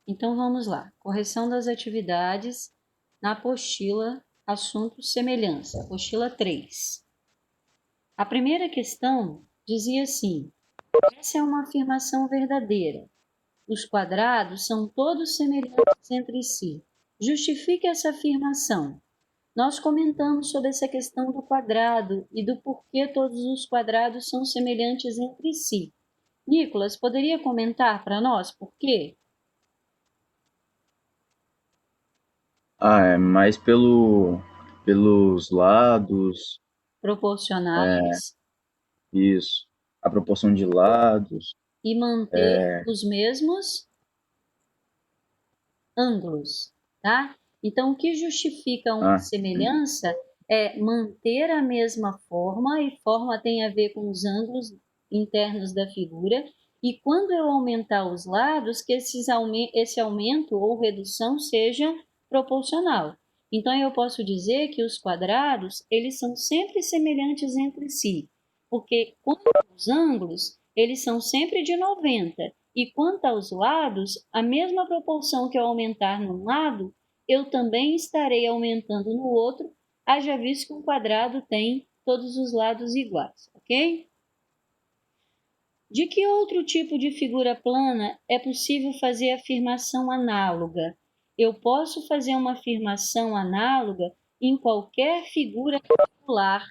Então, vamos lá. Correção das atividades na apostila Assunto Semelhança, apostila 3. A primeira questão dizia assim: essa é uma afirmação verdadeira. Os quadrados são todos semelhantes entre si. Justifique essa afirmação. Nós comentamos sobre essa questão do quadrado e do porquê todos os quadrados são semelhantes entre si. Nicolas, poderia comentar para nós por quê? É mais pelos lados, Proporcionais isso, a proporção de lados, e manter os mesmos ângulos, tá? Então, o que justifica uma entendi. semelhança é manter a mesma forma, e forma tem a ver com os ângulos internos da figura, e quando eu aumentar os lados, que esse aumento ou redução seja proporcional. Então, eu posso dizer que os quadrados, eles são sempre semelhantes entre si, porque quanto aos ângulos, eles são sempre de 90, e quanto aos lados, a mesma proporção que eu aumentar num lado, eu também estarei aumentando no outro, haja visto que um quadrado tem todos os lados iguais, ok? De que outro tipo de figura plana é possível fazer afirmação análoga? Eu posso fazer uma afirmação análoga em qualquer figura regular.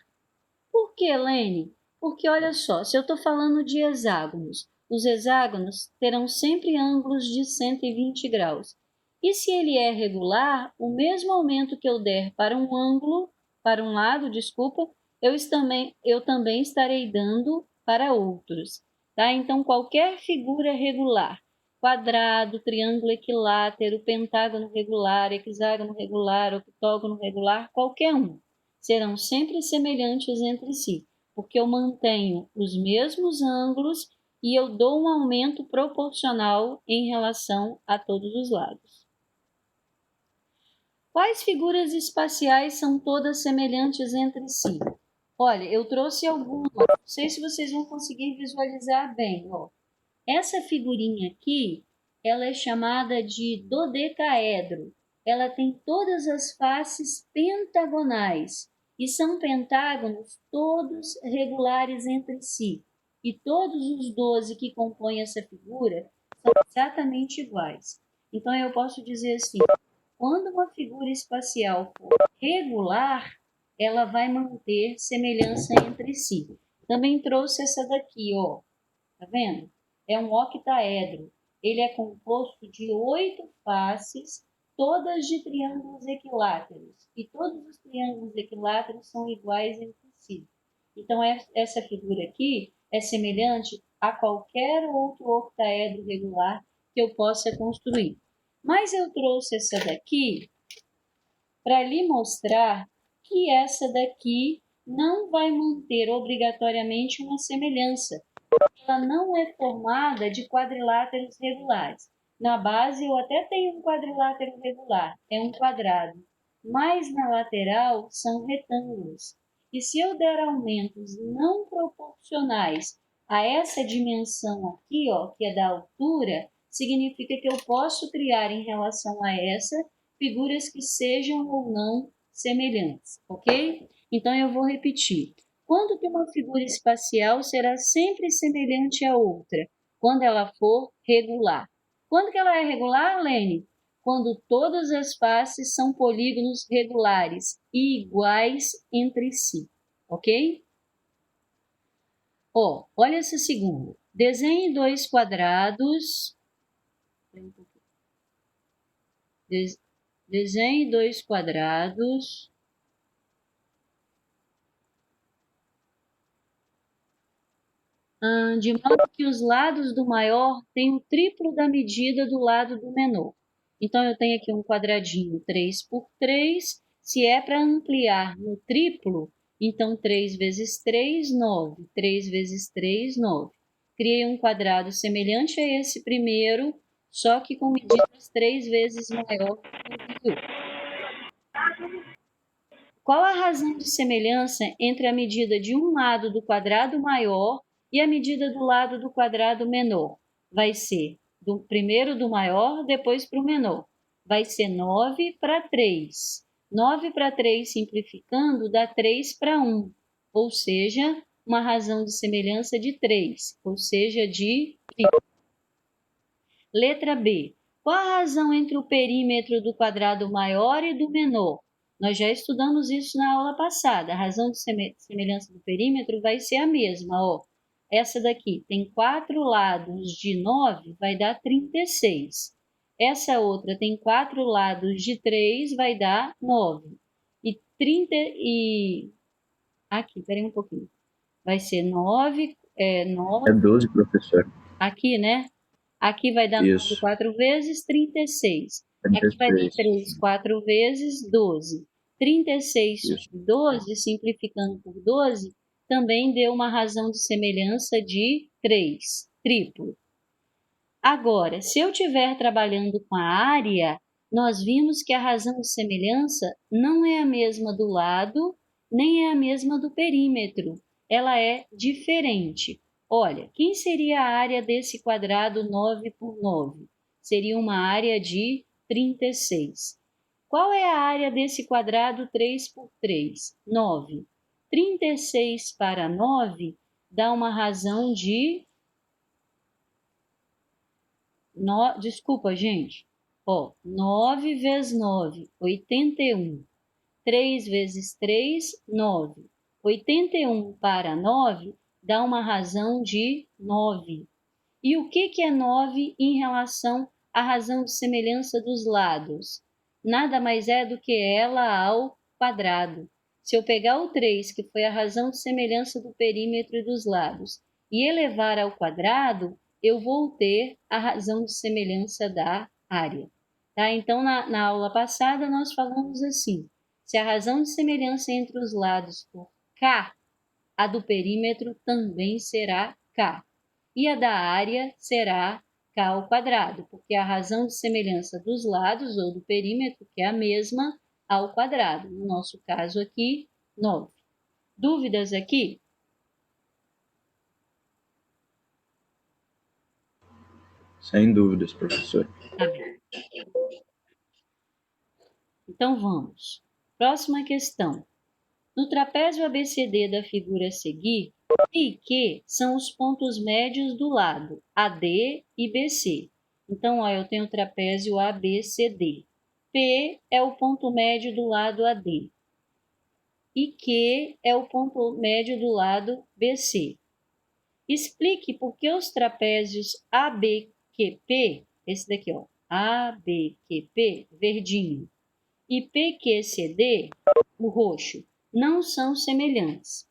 Por que, Helene? Porque olha só, se eu estou falando de hexágonos, os hexágonos terão sempre ângulos de 120 graus. E se ele é regular, o mesmo aumento que eu der para um ângulo, para um lado, desculpa, eu também estarei dando para outros. Tá? Então, qualquer figura regular, quadrado, triângulo equilátero, pentágono regular, hexágono regular, octógono regular, qualquer um, serão sempre semelhantes entre si, porque eu mantenho os mesmos ângulos e eu dou um aumento proporcional em relação a todos os lados. Quais figuras espaciais são todas semelhantes entre si? Olha, eu trouxe algumas, não sei se vocês vão conseguir visualizar bem. Ó. Essa figurinha aqui, ela é chamada de dodecaedro. Ela tem todas as faces pentagonais e são pentágonos todos regulares entre si. E todos os 12 que compõem essa figura são exatamente iguais. Então eu posso dizer assim, quando uma figura espacial for regular, ela vai manter semelhança entre si. Também trouxe essa daqui, ó. Tá vendo? É um octaedro. Ele é composto de 8 faces, todas de triângulos equiláteros. E todos os triângulos equiláteros são iguais entre si. Então, essa figura aqui é semelhante a qualquer outro octaedro regular que eu possa construir. Mas eu trouxe essa daqui para lhe mostrar que essa daqui não vai manter obrigatoriamente uma semelhança. Ela não é formada de quadriláteros regulares. Na base eu até tenho um quadrilátero regular, é um quadrado, mas na lateral são retângulos. E se eu der aumentos não proporcionais a essa dimensão aqui, ó, que é da altura, significa que eu posso criar em relação a essa figuras que sejam ou não semelhantes, ok? Então eu vou repetir. Quando que uma figura espacial será sempre semelhante à outra? Quando ela for regular. Quando que ela é regular, Lene? Quando todas as faces são polígonos regulares e iguais entre si, ok? Ó, olha essa segunda. Desenhe dois quadrados. Desenhe dois quadrados de modo que os lados do maior têm o triplo da medida do lado do menor. Então, eu tenho aqui um quadradinho 3 por 3. Se é para ampliar no triplo, então 3 vezes 3, 9. 3 vezes 3, 9. Criei um quadrado semelhante a esse primeiro, só que com medidas 3 vezes maior que o anterior. Qual a razão de semelhança entre a medida de um lado do quadrado maior e a medida do lado do quadrado menor? Vai ser primeiro do maior, depois para o menor. Vai ser 9 para 3. 9 para 3, simplificando, dá 3 para 1, ou seja, uma razão de semelhança de 3, ou seja, de π. Letra B. Qual a razão entre o perímetro do quadrado maior e do menor? Nós já estudamos isso na aula passada. A razão de semelhança do perímetro vai ser a mesma. Ó. Essa daqui tem 4 lados de 9, vai dar 36. Essa outra tem 4 lados de 3, vai dar 9. E 30 e... Aqui, peraí um pouquinho. Vai ser 9, 9... É 12, professor. Aqui, né? Aqui vai dar 9 Isso. 4 vezes, 36. Aqui vai dar 36. 3 4 vezes, 12. 36 Isso. sobre 12, simplificando por 12, também deu uma razão de semelhança de 3, triplo. Agora, se eu estiver trabalhando com a área, nós vimos que a razão de semelhança não é a mesma do lado, nem é a mesma do perímetro. Ela é diferente. Olha, quem seria a área desse quadrado 9 por 9? Seria uma área de 36. Qual é a área desse quadrado 3 por 3? 9. 36 para 9 dá uma razão de... Desculpa, gente. Ó, 9 vezes 9, 81. 3 vezes 3, 9. 81 para 9 dá uma razão de 9. E o que é 9 em relação à razão de semelhança dos lados? Nada mais é do que ela ao quadrado. Se eu pegar o 3, que foi a razão de semelhança do perímetro e dos lados, e elevar ao quadrado, eu vou ter a razão de semelhança da área. Tá? Então, na aula passada, nós falamos assim: se a razão de semelhança entre os lados for K, a do perímetro também será K. E a da área será K ao quadrado, porque a razão de semelhança dos lados ou do perímetro, que é a mesma, ao quadrado. No nosso caso aqui, 9. Dúvidas aqui? Sem dúvidas, professor. Tá bem. Então vamos. Próxima questão. No trapézio ABCD da figura a seguir, P e Q são os pontos médios do lado AD e BC. Então, ó, eu tenho o trapézio ABCD. P é o ponto médio do lado AD. E Q é o ponto médio do lado BC. Explique por que os trapézios ABQP, esse daqui, ó, ABQP, verdinho, e PQCD, o roxo, não são semelhantes.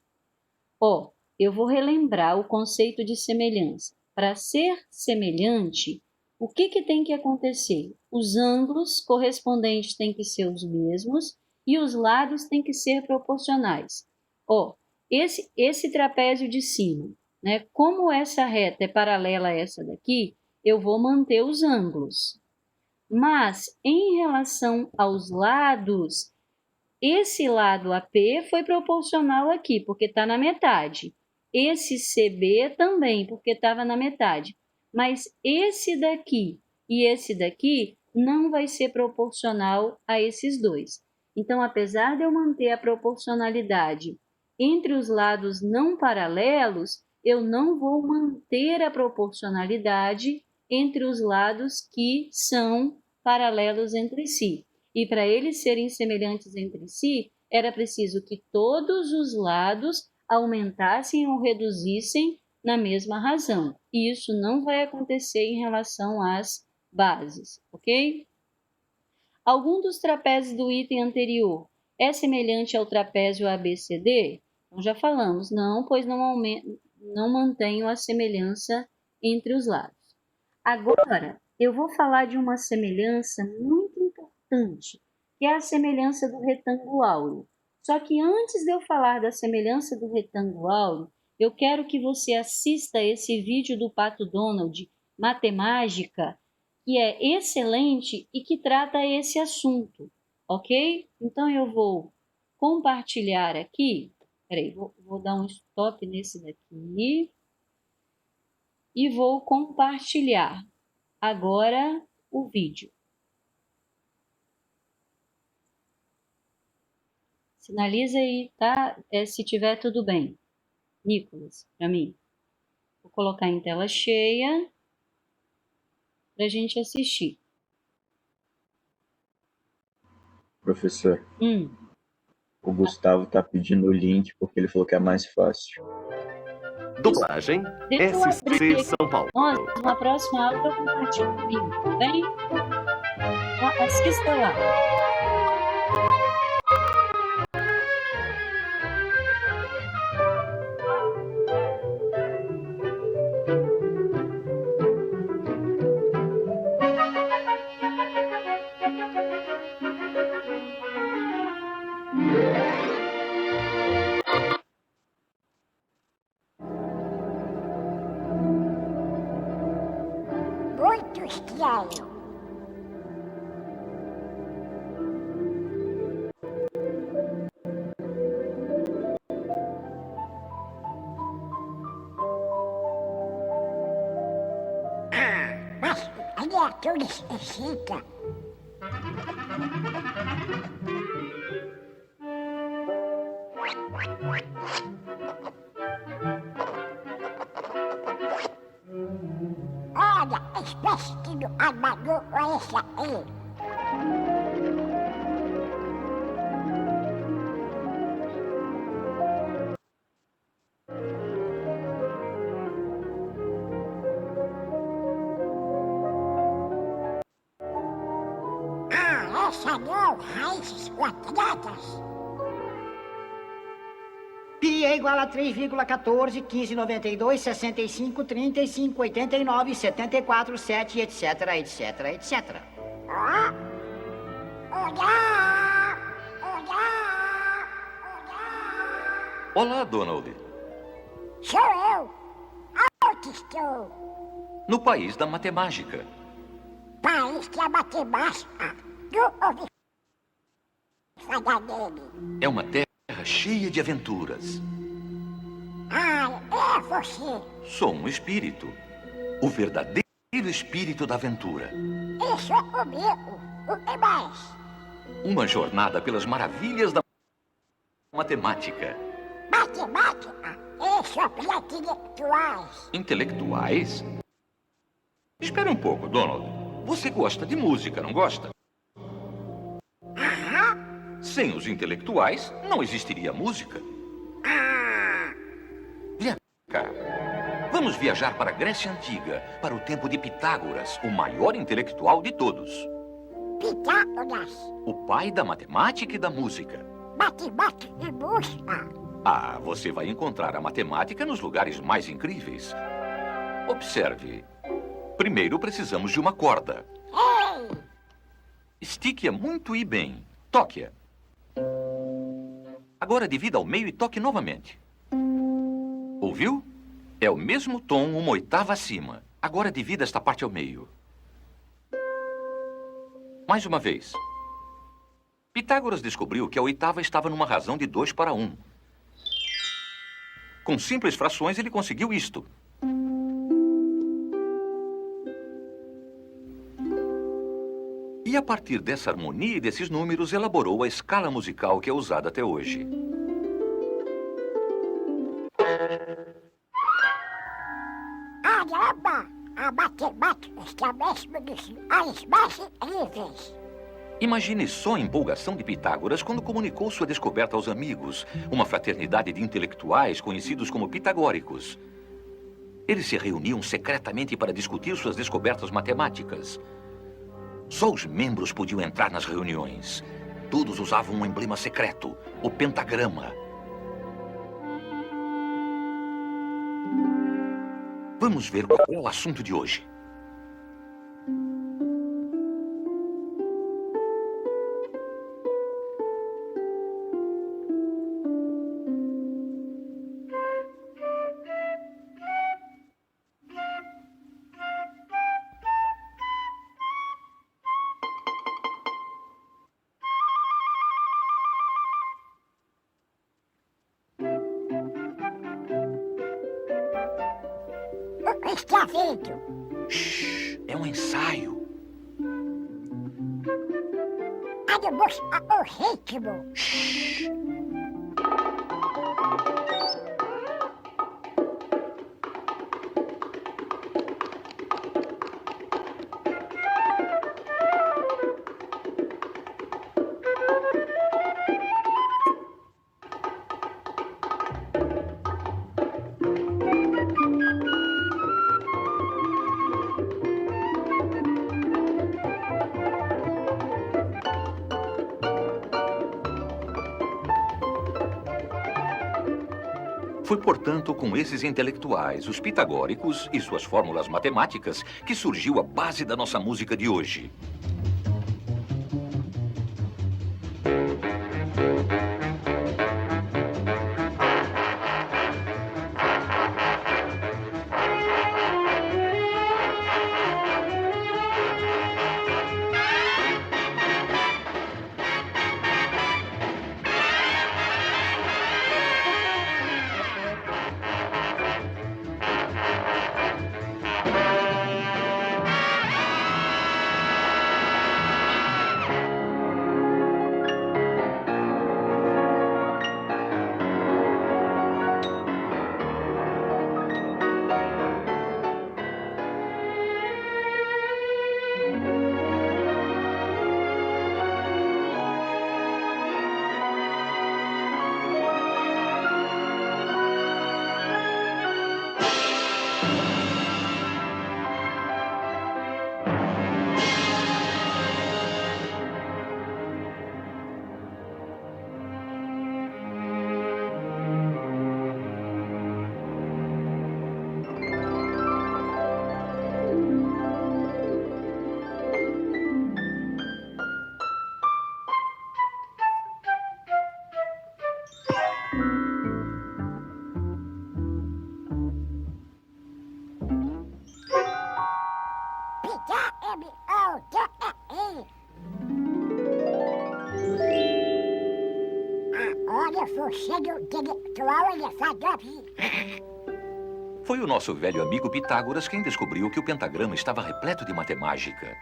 Ó, eu vou relembrar o conceito de semelhança. Para ser semelhante, o que tem que acontecer? Os ângulos correspondentes têm que ser os mesmos e os lados têm que ser proporcionais. Ó, esse trapézio de cima, né? Como essa reta é paralela a essa daqui, eu vou manter os ângulos. Mas, em relação aos lados, esse lado AP foi proporcional aqui, porque está na metade. Esse CB também, porque estava na metade. Mas esse daqui e esse daqui não vai ser proporcional a esses dois. Então, apesar de eu manter a proporcionalidade entre os lados não paralelos, eu não vou manter a proporcionalidade entre os lados que são paralelos entre si. E para eles serem semelhantes entre si, era preciso que todos os lados aumentassem ou reduzissem na mesma razão. E isso não vai acontecer em relação às bases, ok? Algum dos trapézios do item anterior é semelhante ao trapézio ABCD? Então, já falamos, não, pois não mantenho a semelhança entre os lados. Agora, eu vou falar de uma semelhança muito importante, que é a semelhança do retângulo áureo. Só que antes de eu falar da semelhança do retângulo áureo, eu quero que você assista esse vídeo do Pato Donald, Matemática, que é excelente e que trata esse assunto, ok? Então, eu vou compartilhar aqui. Peraí, vou dar um stop nesse daqui. E vou compartilhar. agora o vídeo. Sinaliza aí, tá? Se tiver tudo bem. Nicolas, para mim. Vou colocar em tela cheia para a gente assistir. Professor, o Gustavo tá pedindo o link porque ele falou que é mais fácil. Dublagem Deixa eu abrir SC aqui. São Paulo. Nós, na próxima aula, eu compartilho o link, tá bem? Assista lá. Muito estranho. Mas a criatura esquisita. Olha, espécie de armador, olha essa aí. Essa não, raízes quadradas. Pi é igual a 3,14, 15,92, 65, 35, 89, 74, 7, etc, etc, etc. Olá! Olá! Olá! Olá, Donald. Sou eu! Aonde estou? No país da matemática. País que a matemática não ouvi falar dele. É uma terra cheia de aventuras. É você. Sou um espírito. O verdadeiro espírito da aventura. Isso é comigo. O que mais? Uma jornada pelas maravilhas da matemática. Matemática é sobre intelectuais. Intelectuais? Espera um pouco, Donald. Você gosta de música, não gosta? Sem os intelectuais, não existiria música. Vem cá. Vamos viajar para a Grécia Antiga, para o tempo de Pitágoras, o maior intelectual de todos. Pitágoras. O pai da matemática e da música. Matemática e música. Ah, você vai encontrar a matemática nos lugares mais incríveis. Observe. Primeiro precisamos de uma corda. Ei! Estique-a muito e bem. Toque-a. Agora divida ao meio e toque novamente. Ouviu? É o mesmo tom, uma oitava acima. Agora divida esta parte ao meio. Mais uma vez. Pitágoras descobriu que a oitava estava numa razão de 2 para 1. Com simples frações, ele conseguiu isto. E a partir dessa harmonia e desses números, elaborou a escala musical que é usada até hoje. Caramba! A matemática estabelece as mais incríveis. Imagine só a empolgação de Pitágoras quando comunicou sua descoberta aos amigos, uma fraternidade de intelectuais conhecidos como pitagóricos. Eles se reuniam secretamente para discutir suas descobertas matemáticas. Só os membros podiam entrar nas reuniões. Todos usavam um emblema secreto, o pentagrama. Vamos ver qual é o assunto de hoje. O que está vendo? Shhh! É um ensaio. Vamos ao ritmo. Foi, portanto, com esses intelectuais, os pitagóricos e suas fórmulas matemáticas, que surgiu a base da nossa música de hoje. Olha, você do intelectual, ele faz. Foi o nosso velho amigo Pitágoras quem descobriu que o pentagrama estava repleto de matemática.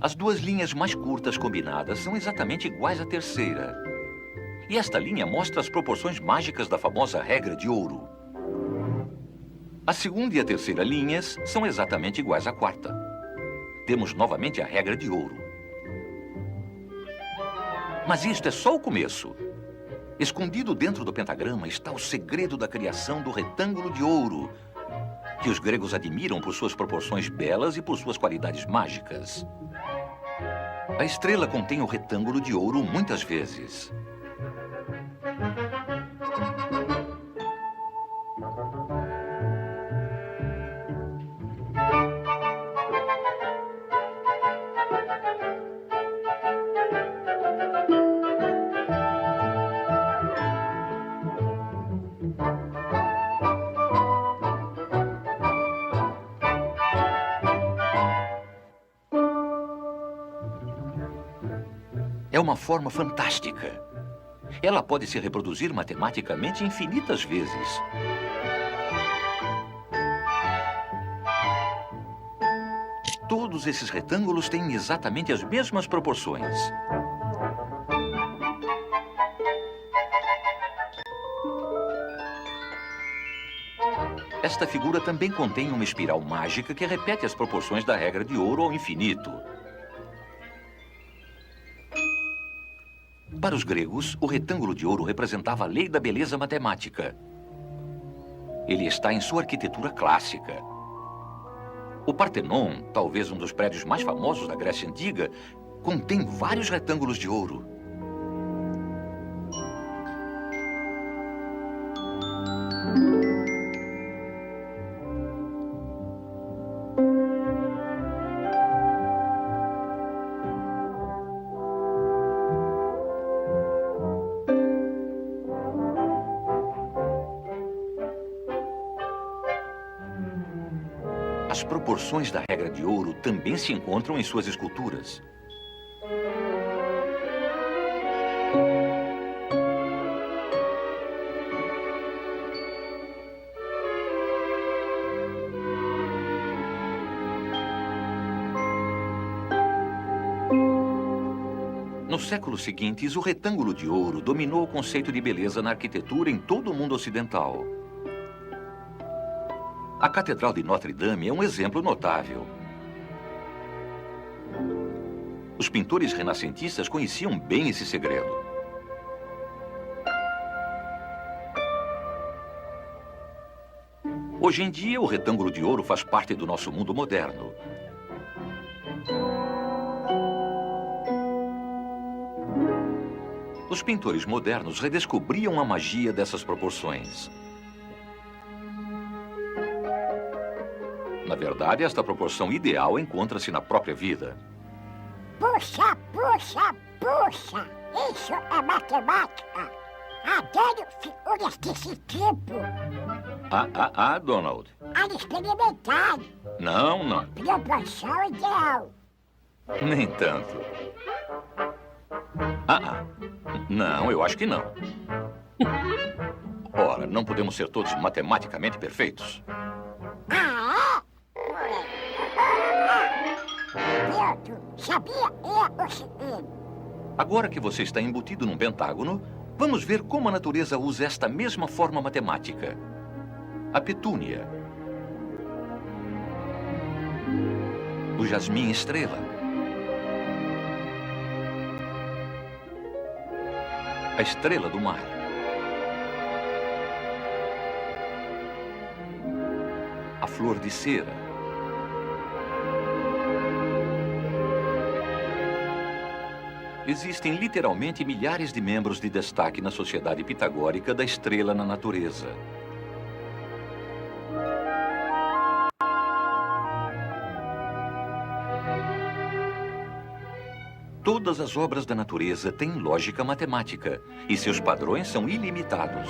As duas linhas mais curtas combinadas são exatamente iguais à terceira. E esta linha mostra as proporções mágicas da famosa regra de ouro. A segunda e a terceira linhas são exatamente iguais à quarta. Temos novamente a regra de ouro. Mas isto é só o começo. Escondido dentro do pentagrama está o segredo da criação do retângulo de ouro, que os gregos admiram por suas proporções belas e por suas qualidades mágicas. A estrela contém o retângulo de ouro muitas vezes. É uma forma fantástica. Ela pode se reproduzir matematicamente infinitas vezes. Todos esses retângulos têm exatamente as mesmas proporções. Esta figura também contém uma espiral mágica que repete as proporções da regra de ouro ao infinito. Para os gregos, o retângulo de ouro representava a lei da beleza matemática. Ele está em sua arquitetura clássica. O Partenon, talvez um dos prédios mais famosos da Grécia Antiga, contém vários retângulos de ouro. As proporções da regra de ouro também se encontram em suas esculturas. Nos séculos seguintes, o retângulo de ouro dominou o conceito de beleza na arquitetura em todo o mundo ocidental. A Catedral de Notre-Dame é um exemplo notável. Os pintores renascentistas conheciam bem esse segredo. Hoje em dia, o retângulo de ouro faz parte do nosso mundo moderno. Os pintores modernos redescobriam a magia dessas proporções. Na verdade, esta proporção ideal encontra-se na própria vida. Puxa, puxa, puxa! Isso é matemática! Adoro figuras desse tipo! Donald. Al experimentar! Não. Proporção ideal! Nem tanto. Não, eu acho que não. Ora, não podemos ser todos matematicamente perfeitos. Ah, é? Pronto, sabia eu o seguinte. Agora que você está embutido num pentágono, vamos ver como a natureza usa esta mesma forma matemática. A petúnia. O jasmim estrela. A estrela do mar. A flor de cera. Existem literalmente milhares de membros de destaque na sociedade pitagórica da estrela na natureza. Todas as obras da natureza têm lógica matemática e seus padrões são ilimitados.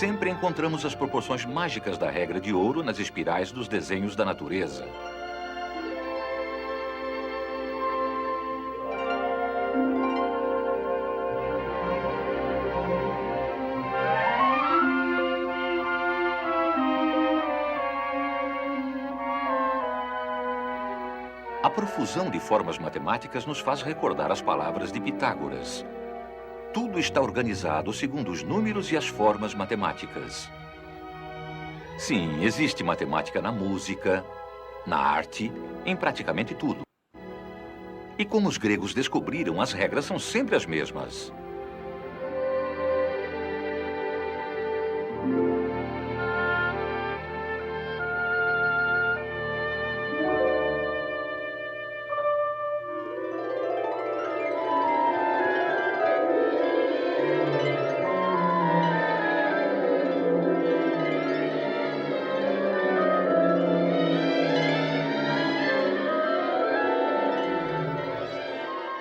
Sempre encontramos as proporções mágicas da regra de ouro nas espirais dos desenhos da natureza. A profusão de formas matemáticas nos faz recordar as palavras de Pitágoras. Tudo está organizado segundo os números e as formas matemáticas. Sim, existe matemática na música, na arte, em praticamente tudo. E como os gregos descobriram, as regras são sempre as mesmas.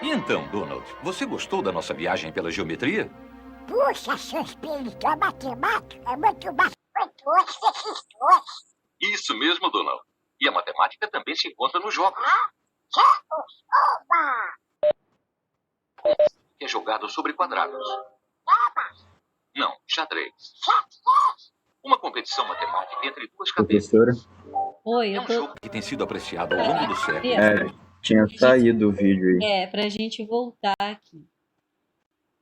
Então, Donald, você gostou da nossa viagem pela geometria? Puxa, seu espírito, a matemática é muito mais doce desses dois. Isso mesmo, Donald. E a matemática também se encontra nos jogos. Jogos, oba! Que é jogado sobre quadrados. Damas, Não, xadrez. xadrez. Uma competição matemática entre duas cabeças. Professora? Oi, É eu um tô. jogo que tem sido apreciado ao longo do século. Tinha saído o vídeo aí. Pra gente voltar aqui.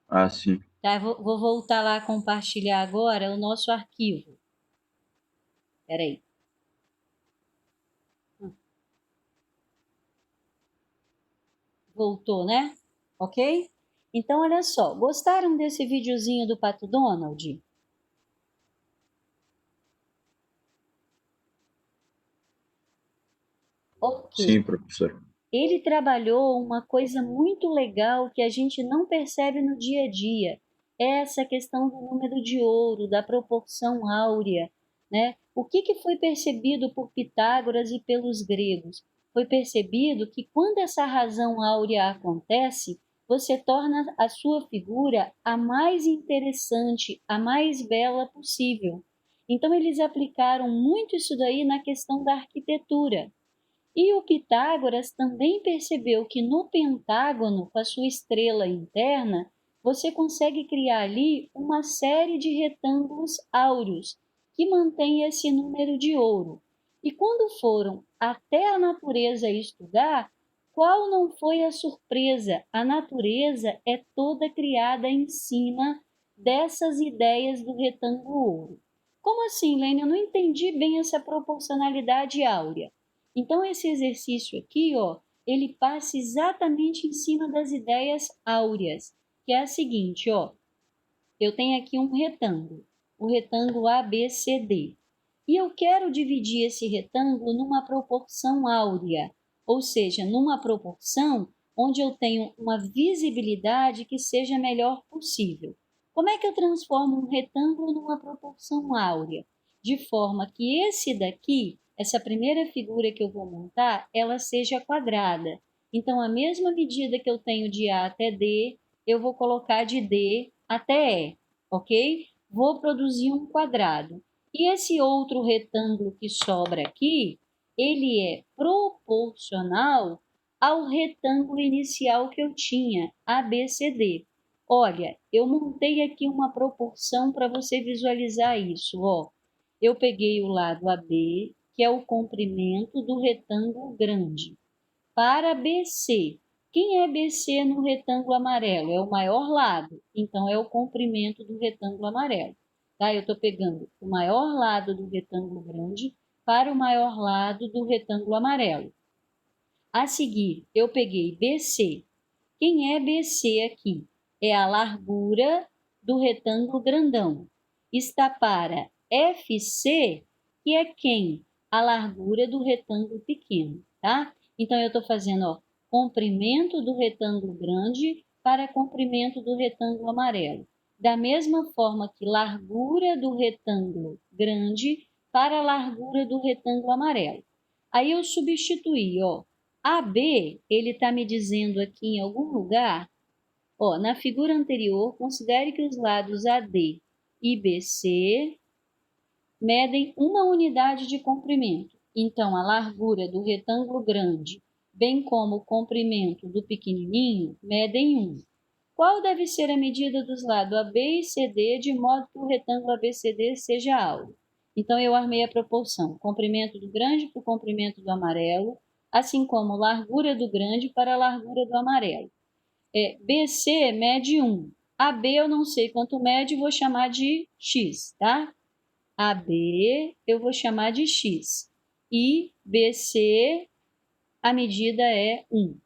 Ah, sim. Tá, vou voltar lá a compartilhar agora o nosso arquivo. Peraí. Voltou, né? Ok? Então, olha só. Gostaram desse videozinho do Pato Donald? Ok. Sim, professor. Ele trabalhou uma coisa muito legal que a gente não percebe no dia a dia. Essa questão do número de ouro, da proporção áurea, né? O que foi percebido por Pitágoras e pelos gregos? Foi percebido que quando essa razão áurea acontece, você torna a sua figura a mais interessante, a mais bela possível. Então, eles aplicaram muito isso daí na questão da arquitetura. E o Pitágoras também percebeu que no pentágono, com a sua estrela interna, você consegue criar ali uma série de retângulos áureos que mantém esse número de ouro. E quando foram até a natureza estudar, qual não foi a surpresa? A natureza é toda criada em cima dessas ideias do retângulo ouro. Como assim, Lênia? Eu não entendi bem essa proporcionalidade áurea. Então, esse exercício aqui, ó, ele passa exatamente em cima das ideias áureas, que é a seguinte, ó, eu tenho aqui um retângulo, o retângulo ABCD, e eu quero dividir esse retângulo numa proporção áurea, ou seja, numa proporção onde eu tenho uma visibilidade que seja a melhor possível. Como é que eu transformo um retângulo numa proporção áurea? De forma que esse daqui, essa primeira figura que eu vou montar, ela seja quadrada. Então, a mesma medida que eu tenho de A até D, eu vou colocar de D até E, ok? Vou produzir um quadrado. E esse outro retângulo que sobra aqui, ele é proporcional ao retângulo inicial que eu tinha, ABCD. Olha, eu montei aqui uma proporção para você visualizar isso, ó. Eu peguei o lado AB, que é o comprimento do retângulo grande, para BC. Quem é BC no retângulo amarelo? É o maior lado, então é o comprimento do retângulo amarelo. Tá? Eu estou pegando o maior lado do retângulo grande para o maior lado do retângulo amarelo. A seguir, eu peguei BC. Quem é BC aqui? É a largura do retângulo grandão. Está para FC, que é quem? A largura do retângulo pequeno, tá? Então, eu estou fazendo, ó, comprimento do retângulo grande para comprimento do retângulo amarelo. Da mesma forma que largura do retângulo grande para a largura do retângulo amarelo. Aí eu substituí, ó, AB, ele está me dizendo aqui em algum lugar, ó, na figura anterior, considere que os lados AD e BC medem uma unidade de comprimento. Então, a largura do retângulo grande, bem como o comprimento do pequenininho, medem 1. Qual deve ser a medida dos lados AB e CD, de modo que o retângulo ABCD seja áureo? Então, eu armei a proporção, comprimento do grande para o comprimento do amarelo, assim como largura do grande para a largura do amarelo. BC mede 1. AB eu não sei quanto mede, vou chamar de X, tá? AB eu vou chamar de X. E BC, a medida é 1.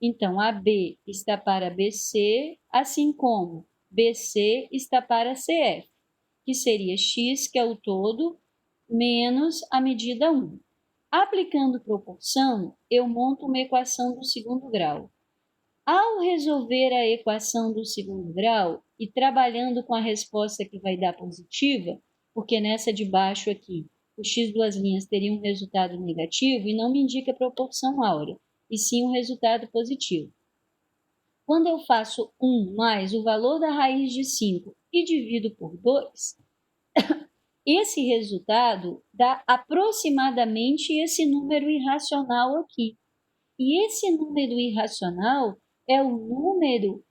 Então, AB está para BC, assim como BC está para CF, que seria X, que é o todo, menos a medida 1. Aplicando proporção, eu monto uma equação do segundo grau. Ao resolver a equação do segundo grau e trabalhando com a resposta que vai dar positiva, porque nessa de baixo aqui, o x duas linhas teria um resultado negativo e não me indica proporção áurea, e sim um resultado positivo. Quando eu faço 1 mais o valor da raiz de 5 e divido por 2, esse resultado dá aproximadamente esse número irracional aqui. E esse número irracional é o número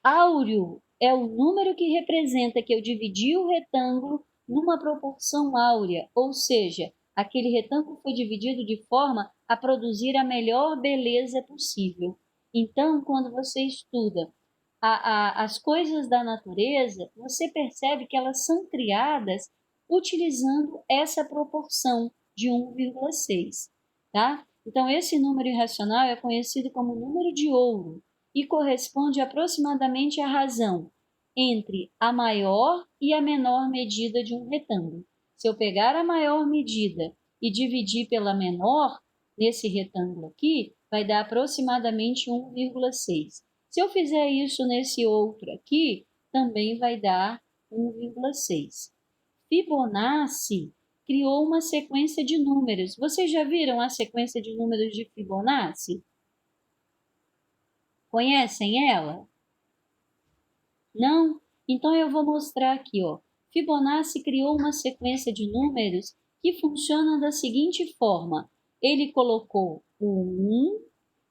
áureo, é o número que representa que eu dividi o retângulo numa proporção áurea, ou seja, aquele retângulo foi dividido de forma a produzir a melhor beleza possível. Então, quando você estuda as coisas da natureza, você percebe que elas são criadas utilizando essa proporção de 1,6, tá? Então, esse número irracional é conhecido como número de ouro e corresponde aproximadamente à razão entre a maior e a menor medida de um retângulo. Se eu pegar a maior medida e dividir pela menor, nesse retângulo aqui, vai dar aproximadamente 1,6. Se eu fizer isso nesse outro aqui, também vai dar 1,6. Fibonacci criou uma sequência de números. Vocês já viram a sequência de números de Fibonacci? Conhecem ela? Não? Então eu vou mostrar aqui, ó. Fibonacci criou uma sequência de números que funciona da seguinte forma. Ele colocou o 1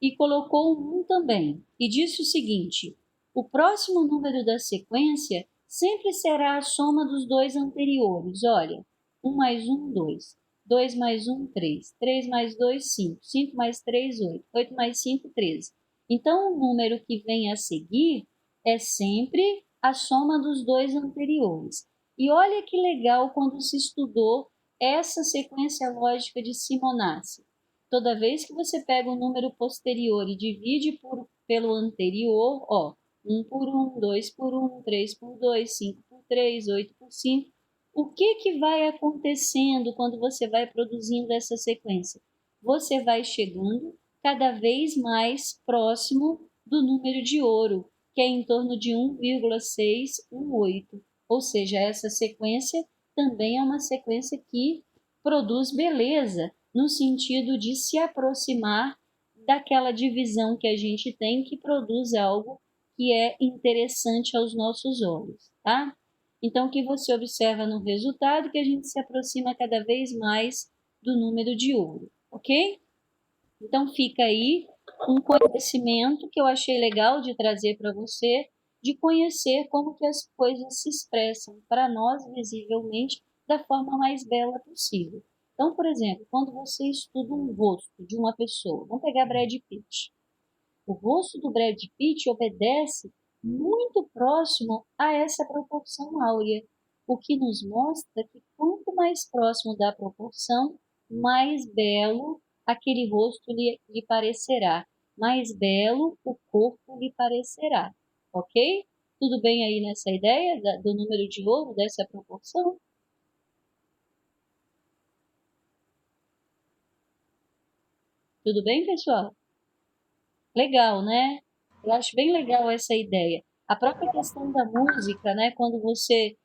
e colocou o 1 também. E disse o seguinte, o próximo número da sequência sempre será a soma dos dois anteriores. Olha, 1 mais 1, 2. 2 mais 1, 3. 3 mais 2, 5. 5 mais 3, 8. 8 mais 5, 13. Então, o número que vem a seguir é sempre a soma dos dois anteriores. E olha que legal quando se estudou essa sequência lógica de Fibonacci. Toda vez que você pega o número posterior e divide pelo anterior, ó, 1 por 1, 2 por 1, 3 por 2, 5 por 3, 8 por 5, o que vai acontecendo quando você vai produzindo essa sequência? Você vai chegando cada vez mais próximo do número de ouro, que é em torno de 1,618. Ou seja, essa sequência também é uma sequência que produz beleza, no sentido de se aproximar daquela divisão que a gente tem, que produz algo que é interessante aos nossos olhos, tá? Então, o que você observa no resultado que a gente se aproxima cada vez mais do número de ouro, ok? Então, fica aí um conhecimento que eu achei legal de trazer para você, de conhecer como que as coisas se expressam para nós visivelmente da forma mais bela possível. Então, por exemplo, quando você estuda um rosto de uma pessoa, vamos pegar Brad Pitt. O rosto do Brad Pitt obedece muito próximo a essa proporção áurea, o que nos mostra que quanto mais próximo da proporção, mais belo aquele rosto lhe parecerá, mais belo o corpo lhe parecerá, ok? Tudo bem aí nessa ideia do número de ouro, dessa proporção? Tudo bem, pessoal? Legal, né? Eu acho bem legal essa ideia. A própria questão da música, né? Quando você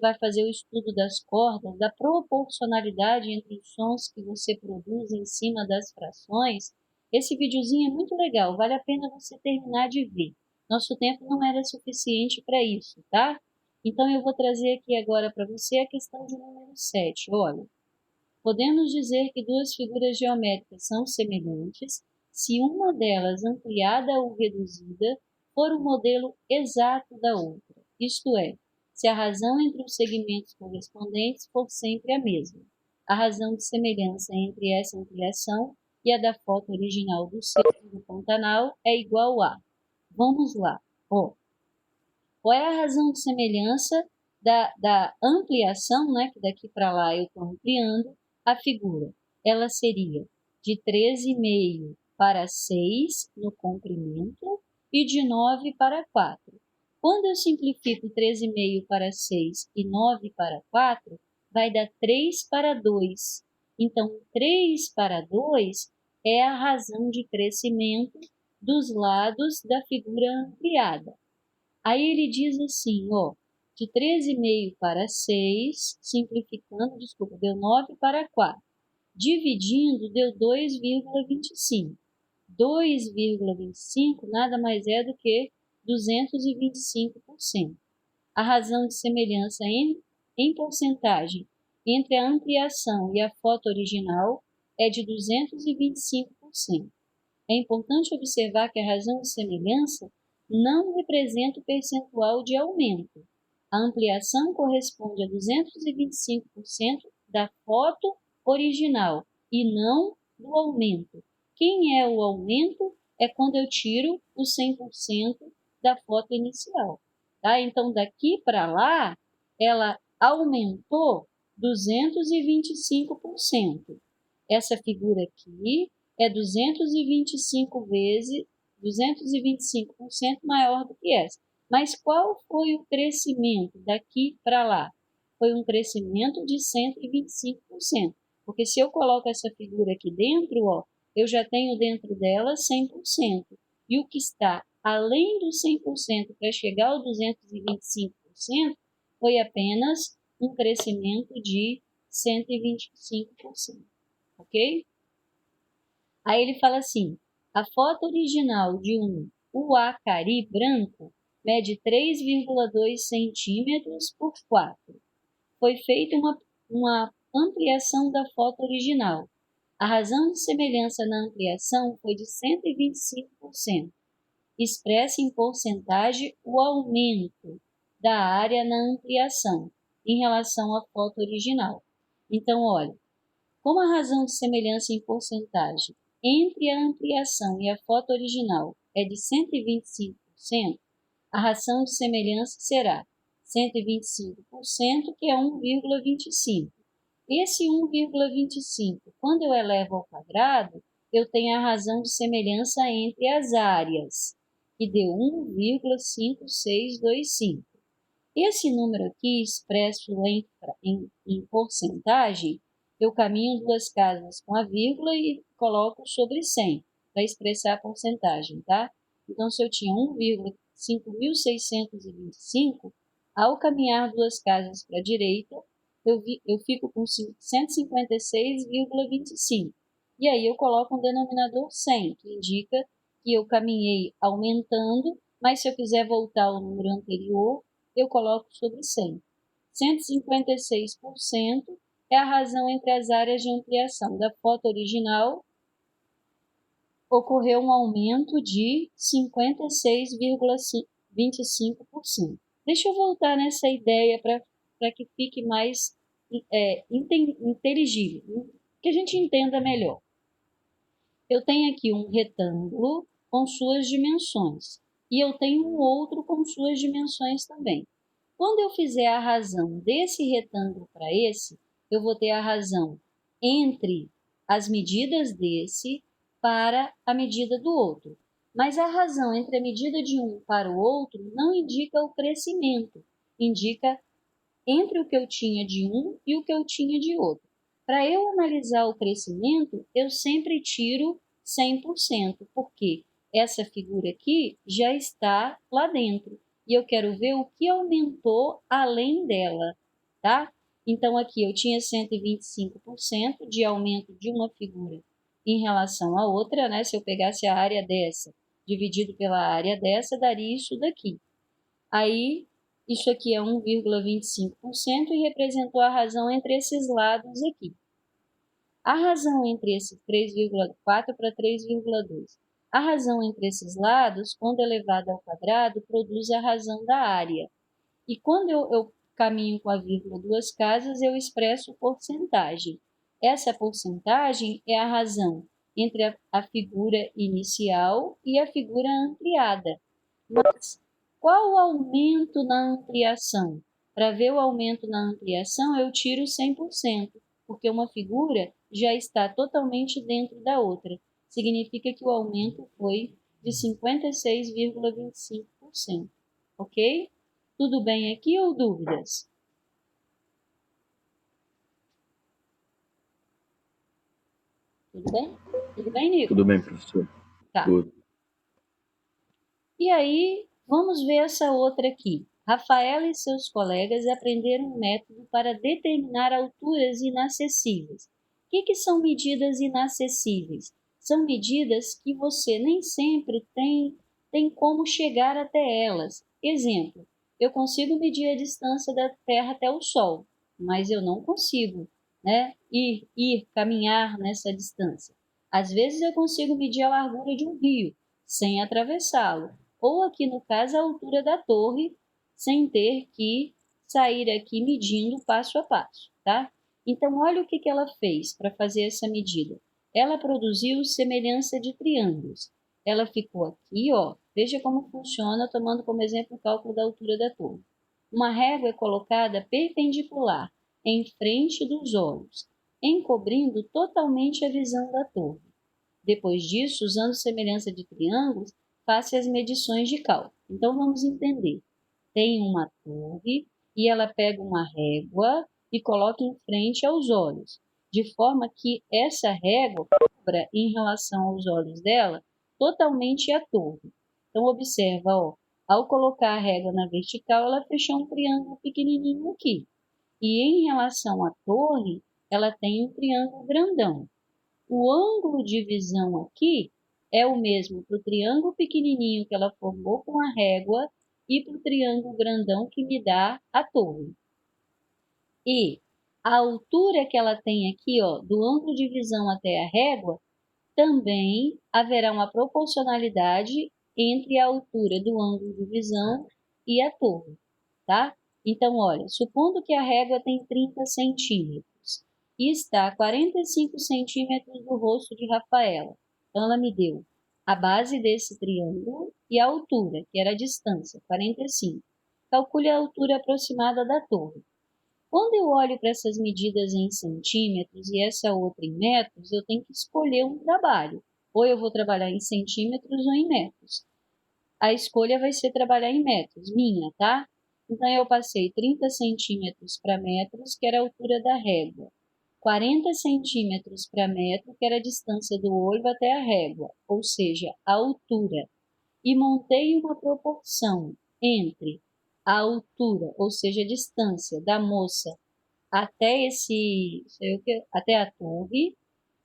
vai fazer o estudo das cordas, da proporcionalidade entre os sons que você produz em cima das frações, esse videozinho é muito legal, vale a pena você terminar de ver. Nosso tempo não era suficiente para isso, tá? Então eu vou trazer aqui agora para você a questão de número 7. Olha, podemos dizer que duas figuras geométricas são semelhantes se uma delas, ampliada ou reduzida, for o modelo exato da outra, isto é, se a razão entre os segmentos correspondentes for sempre a mesma. A razão de semelhança entre essa ampliação e a da foto original do centro do Pantanal é igual a... Vamos lá. Qual é a razão de semelhança da ampliação, né, que daqui para lá eu estou ampliando, a figura? Ela seria de 13,5 para 6 no comprimento e de 9 para 4. Quando eu simplifico 13,5 para 6 e 9 para 4, vai dar 3 para 2. Então, 3 para 2 é a razão de crescimento dos lados da figura ampliada. Aí ele diz assim, ó, de 13,5 para 6, simplificando, desculpa, deu 9 para 4. Dividindo, deu 2,25. 2,25 nada mais é do que 225%. A razão de semelhança em porcentagem entre a ampliação e a foto original é de 225%. É importante observar que a razão de semelhança não representa o percentual de aumento. A ampliação corresponde a 225% da foto original e não do aumento. Quem é o aumento é quando eu tiro o 100% da foto inicial. Tá? Então, daqui para lá, ela aumentou 225%. Essa figura aqui é 225 vezes 225% maior do que essa. Mas qual foi o crescimento daqui para lá? Foi um crescimento de 125%. Porque se eu coloco essa figura aqui dentro, ó, eu já tenho dentro dela 100%. E o que está além do 100% para chegar ao 225% foi apenas um crescimento de 125%. Ok? Aí ele fala assim, a foto original de um uacari branco mede 3,2 centímetros por 4. Foi feita uma ampliação da foto original. A razão de semelhança na ampliação foi de 125%. Expressa em porcentagem o aumento da área na ampliação em relação à foto original. Então, olha, como a razão de semelhança em porcentagem entre a ampliação e a foto original é de 125%, a razão de semelhança será 125%, que é 1,25. Esse 1,25, quando eu elevo ao quadrado, eu tenho a razão de semelhança entre as áreas, que deu 1,5625. Esse número aqui, expresso em porcentagem, eu caminho duas casas com a vírgula e coloco sobre 100, para expressar a porcentagem, tá? Então, se eu tinha 1,5625, ao caminhar duas casas para a direita, eu fico com 156,25. E aí eu coloco um denominador 100, que indica que eu caminhei aumentando, mas se eu quiser voltar ao número anterior, eu coloco sobre 100. 156% é a razão entre as áreas de ampliação. Da foto original, ocorreu um aumento de 56,25%. Deixa eu voltar nessa ideia para que fique mais inteligível, que a gente entenda melhor. Eu tenho aqui um retângulo com suas dimensões e eu tenho um outro com suas dimensões também. Quando eu fizer a razão desse retângulo para esse, eu vou ter a razão entre as medidas desse para a medida do outro. Mas a razão entre a medida de um para o outro não indica o crescimento, indica entre o que eu tinha de um e o que eu tinha de outro. Para eu analisar o crescimento, eu sempre tiro 100%, porque essa figura aqui já está lá dentro. E eu quero ver o que aumentou além dela, tá? Então, aqui eu tinha 125% de aumento de uma figura em relação à outra, né? Se eu pegasse a área dessa dividido pela área dessa, daria isso daqui. Aí, isso aqui é 1,25% e representou a razão entre esses lados aqui. A razão entre esses 3,4 para 3,2. A razão entre esses lados, quando elevada ao quadrado, produz a razão da área. E quando eu caminho com a vírgula duas casas, eu expresso porcentagem. Essa porcentagem é a razão entre a figura inicial e a figura ampliada. Mas qual o aumento na ampliação? Para ver o aumento na ampliação, eu tiro 100%, porque uma figura já está totalmente dentro da outra. Significa que o aumento foi de 56,25%. Ok? Tudo bem aqui ou dúvidas? Tudo bem? Tudo bem, Nico? Tudo bem, professor. Tá. Tudo. E aí, vamos ver essa outra aqui. Rafaela e seus colegas aprenderam um método para determinar alturas inacessíveis. O que são medidas inacessíveis? São medidas que você nem sempre tem como chegar até elas. Exemplo, eu consigo medir a distância da Terra até o Sol, mas eu não consigo, né, caminhar nessa distância. Às vezes eu consigo medir a largura de um rio, sem atravessá-lo, ou aqui no caso a altura da torre, sem ter que sair aqui medindo passo a passo, tá? Então, olha o que ela fez para fazer essa medida. Ela produziu semelhança de triângulos. Ela ficou aqui, ó, veja como funciona, tomando como exemplo o cálculo da altura da torre. Uma régua é colocada perpendicular em frente dos olhos, encobrindo totalmente a visão da torre. Depois disso, usando semelhança de triângulos, faça as medições de cálculo. Então, vamos entender. Tem uma torre e ela pega uma régua e coloca em frente aos olhos, de forma que essa régua cobra em relação aos olhos dela totalmente a torre. Então, observa, ó, ao colocar a régua na vertical, ela fechou um triângulo pequenininho aqui. E em relação à torre, ela tem um triângulo grandão. O ângulo de visão aqui é o mesmo para o triângulo pequenininho que ela formou com a régua e para o triângulo grandão que me dá a torre. E a altura que ela tem aqui, ó, do ângulo de visão até a régua, também haverá uma proporcionalidade entre a altura do ângulo de visão e a torre, tá? Então, olha, supondo que a régua tem 30 centímetros e está a 45 centímetros do rosto de Rafaela. Então, ela me deu a base desse triângulo e a altura, que era a distância, 45. Calcule a altura aproximada da torre. Quando eu olho para essas medidas em centímetros e essa outra em metros, eu tenho que escolher um trabalho. Ou eu vou trabalhar em centímetros ou em metros. A escolha vai ser trabalhar em metros, minha, tá? Então, eu passei 30 centímetros para metros, que era a altura da régua. 40 centímetros para metro, que era a distância do olho até a régua, ou seja, a altura. E montei uma proporção entre a altura, ou seja, a distância da moça até até a torre,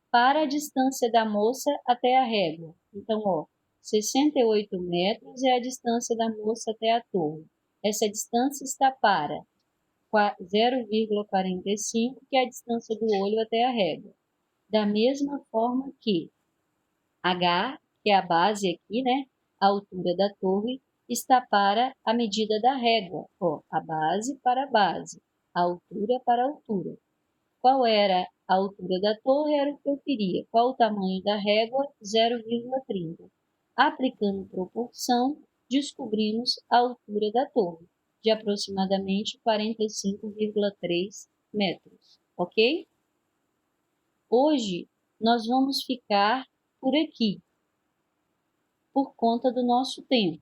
para a distância da moça até a régua. Então, ó, 68 metros é a distância da moça até a torre. Essa distância está para 0,45, que é a distância do olho até a régua. Da mesma forma que H, que é a base aqui, né? A altura da torre está para a medida da régua. Ó, a base para a base, a altura para a altura. Qual era a altura da torre? Era o que eu queria. Qual o tamanho da régua? 0,30. Aplicando proporção, descobrimos a altura da torre, de aproximadamente 45,3 metros. Ok? Hoje, nós vamos ficar por aqui, por conta do nosso tempo.